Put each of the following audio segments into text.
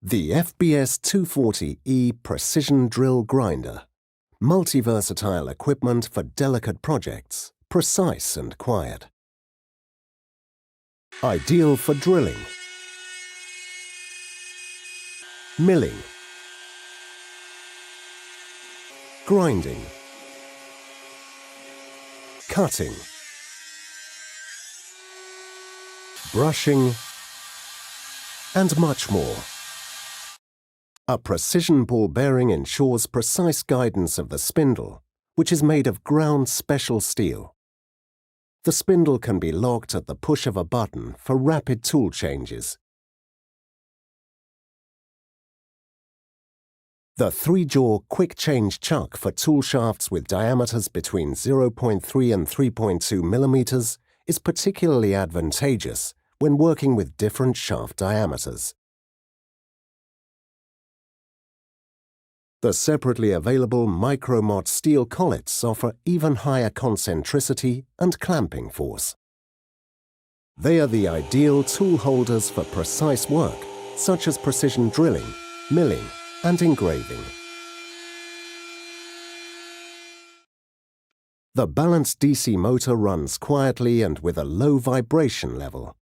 The FBS 240E Precision Drill Grinder. Multi-versatile equipment for delicate projects, precise and quiet. Ideal for drilling, milling, grinding, cutting, brushing, and much more. A precision ball bearing ensures precise guidance of the spindle, which is made of ground special steel. The spindle can be locked at the push of a button for rapid tool changes. The 3-jaw quick change chuck for tool shafts with diameters between 0.3 and 3.2 millimeters is particularly advantageous when working with different shaft diameters. The separately available micro-mott steel collets offer even higher concentricity and clamping force. They are the ideal tool holders for precise work, such as precision drilling, milling, and engraving. The balanced DC motor runs quietly and with a low vibration level.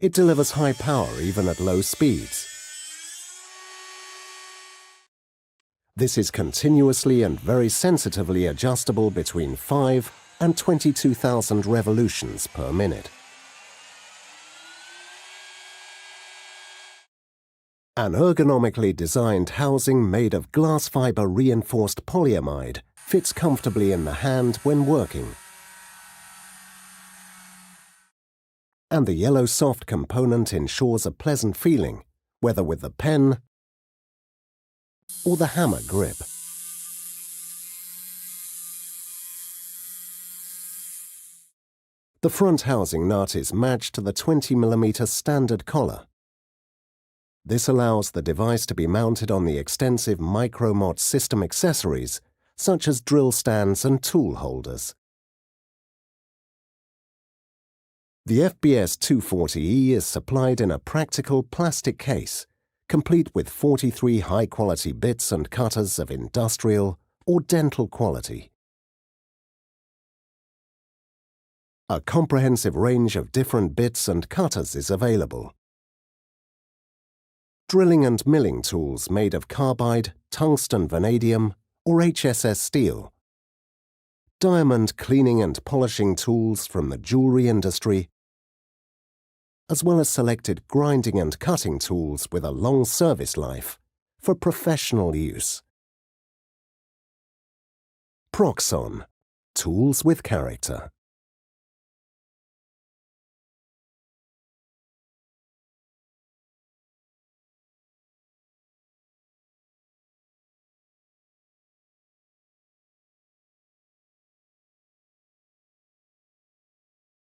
It delivers high power even at low speeds. This is continuously and very sensitively adjustable between 5 and 22,000 revolutions per minute. An ergonomically designed housing made of glass fiber reinforced polyamide fits comfortably in the hand when working. And the yellow soft component ensures a pleasant feeling, whether with the pen or the hammer grip. The front housing nut is matched to the 20mm standard collar. This allows the device to be mounted on the extensive micro-mott system accessories, such as drill stands and tool holders. The FBS 240E is supplied in a practical plastic case, complete with 43 high-quality bits and cutters of industrial or dental quality. A comprehensive range of different bits and cutters is available. Drilling and milling tools made of carbide, tungsten vanadium, or HSS steel. Diamond cleaning and polishing tools from the jewelry industry, as well as selected grinding and cutting tools with a long service life for professional use. PROXXON, tools with character.